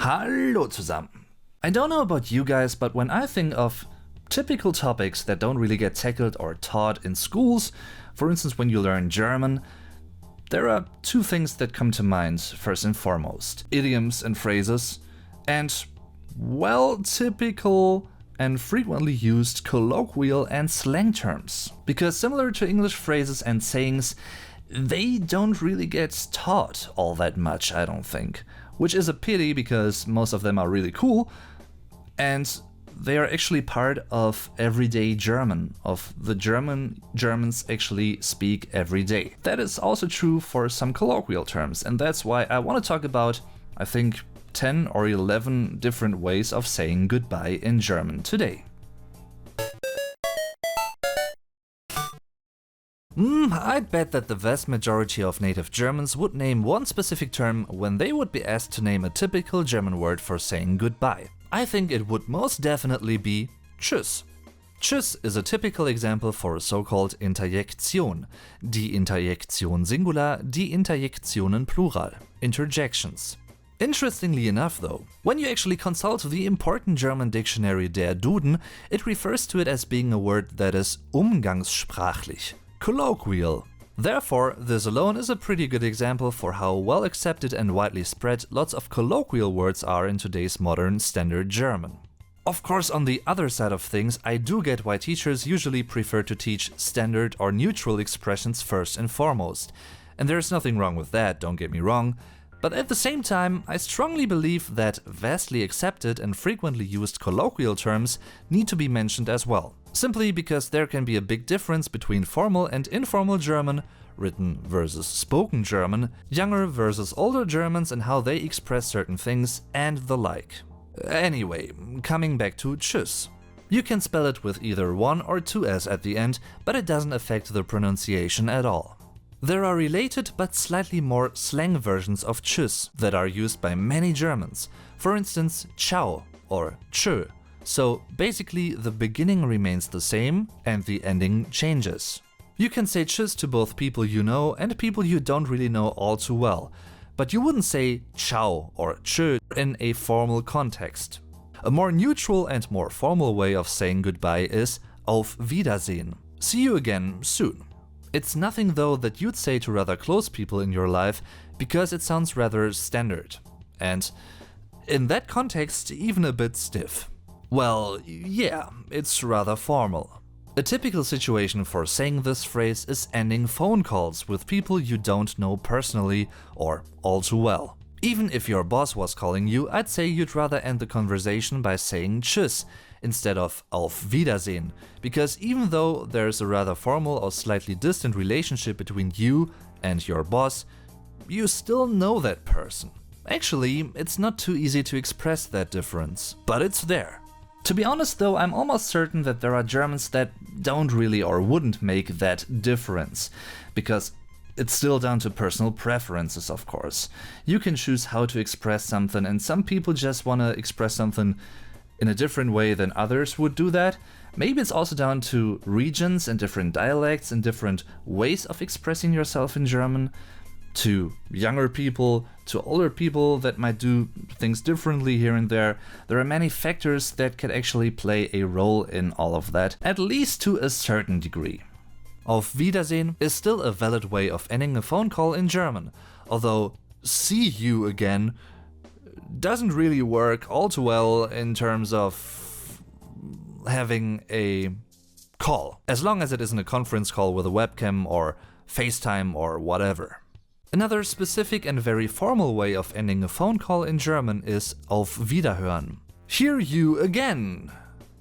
Hallo zusammen! I don't know about you guys, but when I think of typical topics that don't really get tackled or taught in schools, for instance when you learn German, there are two things that come to mind first and foremost. Idioms and phrases, and, well, typical and frequently used colloquial and slang terms. Because similar to English phrases and sayings, they don't really get taught all that much, I don't think. Which is a pity because most of them are really cool, and they are actually part of everyday German, of the Germans actually speak every day. That is also true for some colloquial terms, and that's why I want to talk about, I think, 10 or 11 different ways of saying goodbye in German today. I'd bet that the vast majority of native Germans would name one specific term when they would be asked to name a typical German word for saying goodbye. I think it would most definitely be Tschüss. Tschüss is a typical example for a so-called Interjektion. Die Interjektion Singular, die Interjektionen Plural. Interjections. Interestingly enough though, when you actually consult the important German dictionary Der Duden, it refers to it as being a word that is umgangssprachlich, colloquial. Therefore, this alone is a pretty good example for how well accepted and widely spread lots of colloquial words are in today's modern standard German. Of course, on the other side of things, I do get why teachers usually prefer to teach standard or neutral expressions first and foremost. And there's nothing wrong with that, don't get me wrong. But at the same time, I strongly believe that vastly accepted and frequently used colloquial terms need to be mentioned as well. Simply because there can be a big difference between formal and informal German, written versus spoken German, younger versus older Germans and how they express certain things, and the like. Anyway, coming back to Tschüss. You can spell it with either one or two s at the end, but it doesn't affect the pronunciation at all. There are related but slightly more slang versions of Tschüss that are used by many Germans. For instance, Ciao or Tschö. So basically the beginning remains the same and the ending changes. You can say Tschüss to both people you know and people you don't really know all too well, but you wouldn't say Ciao or Tschö in a formal context. A more neutral and more formal way of saying goodbye is Auf Wiedersehen. See you again soon. It's nothing though that you'd say to rather close people in your life because it sounds rather standard. And in that context, even a bit stiff. Well, yeah, it's rather formal. A typical situation for saying this phrase is ending phone calls with people you don't know personally or all too well. Even if your boss was calling you, I'd say you'd rather end the conversation by saying Tschüss instead of Auf Wiedersehen, because even though there's a rather formal or slightly distant relationship between you and your boss, you still know that person. Actually, it's not too easy to express that difference, but it's there. To be honest though, I'm almost certain that there are Germans that don't really or wouldn't make that difference, because it's still down to personal preferences, of course. You can choose how to express something, and some people just want to express something in a different way than others would do that. Maybe it's also down to regions and different dialects and different ways of expressing yourself in German. To younger people, to older people that might do things differently here and there. There are many factors that can actually play a role in all of that, at least to a certain degree. Auf Wiedersehen is still a valid way of ending a phone call in German, although see you again doesn't really work all too well in terms of having a call, as long as it isn't a conference call with a webcam or FaceTime or whatever. Another specific and very formal way of ending a phone call in German is Auf Wiederhören. Hear you again.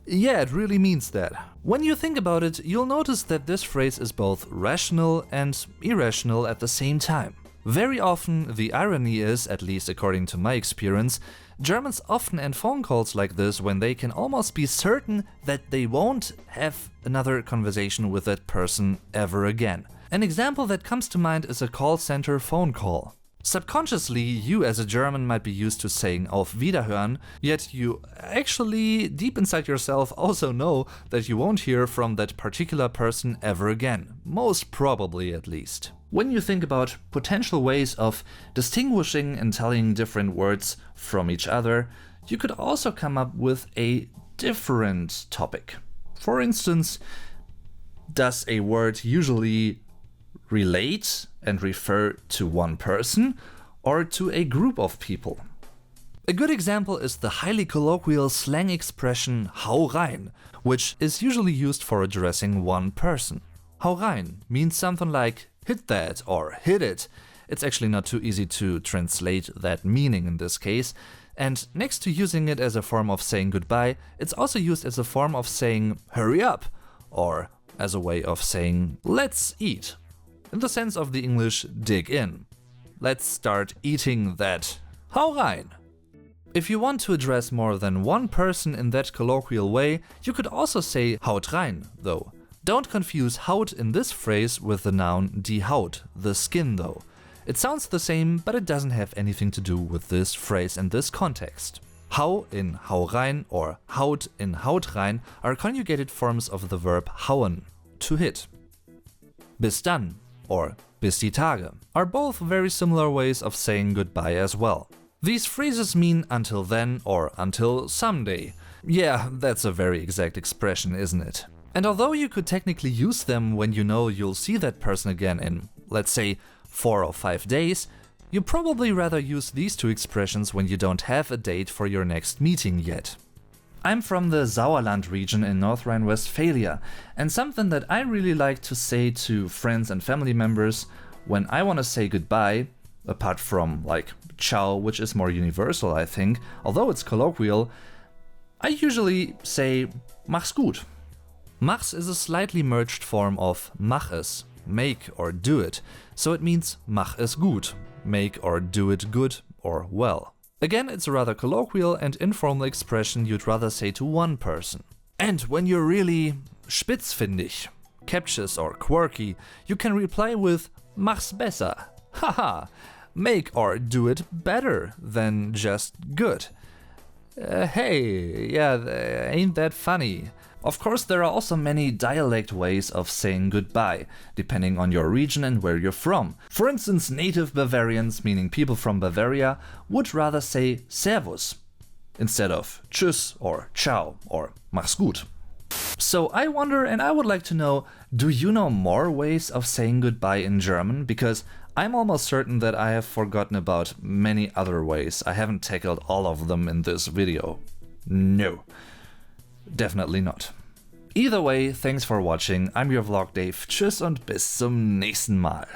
Yeah, it really means that. When you think about it, you'll notice that this phrase is both rational and irrational at the same time. Very often, the irony is, at least according to my experience, Germans often end phone calls like this when they can almost be certain that they won't have another conversation with that person ever again. An example that comes to mind is a call center phone call. Subconsciously, you as a German might be used to saying Auf Wiederhören, yet you actually, deep inside yourself, also know that you won't hear from that particular person ever again. Most probably, at least. When you think about potential ways of distinguishing and telling different words from each other, you could also come up with a different topic. For instance, does a word usually relate and refer to one person or to a group of people? A good example is the highly colloquial slang expression hau rein, which is usually used for addressing one person. Hau rein means something like hit that or hit it. It's actually not too easy to translate that meaning in this case. And next to using it as a form of saying goodbye, it's also used as a form of saying hurry up, or as a way of saying let's eat, in the sense of the English dig in. Let's start eating that. Hau rein! If you want to address more than one person in that colloquial way, you could also say haut rein, though. Don't confuse haut in this phrase with the noun die Haut, the skin though. It sounds the same, but it doesn't have anything to do with this phrase in this context. Hau in hau rein or haut in haut rein are conjugated forms of the verb hauen, to hit. Bis dann or bis die Tage are both very similar ways of saying goodbye as well. These phrases mean until then or until someday. Yeah, that's a very exact expression, isn't it? And although you could technically use them when you know you'll see that person again in, let's say, 4 or 5 days, you probably rather use these two expressions when you don't have a date for your next meeting yet. I'm from the Sauerland region in North Rhine-Westphalia, and something that I really like to say to friends and family members when I want to say goodbye, apart from like ciao, which is more universal I think, although it's colloquial, I usually say mach's gut. Mach's is a slightly merged form of mach es, make or do it, so it means mach es gut, make or do it good or well. Again, it's a rather colloquial and informal expression you'd rather say to one person. And when you're really spitzfindig, captious or quirky, you can reply with mach's besser, haha, make or do it better than just good. Hey, yeah, ain't that funny? Of course, there are also many dialect ways of saying goodbye, depending on your region and where you're from. For instance, native Bavarians, meaning people from Bavaria, would rather say servus instead of tschüss or ciao or mach's gut. So I wonder, and I would like to know, do you know more ways of saying goodbye in German? Because I'm almost certain that I have forgotten about many other ways. I haven't tackled all of them in this video. No. Definitely not. Either way, thanks for watching. I'm your Vlog Dave. Tschüss und bis zum nächsten Mal.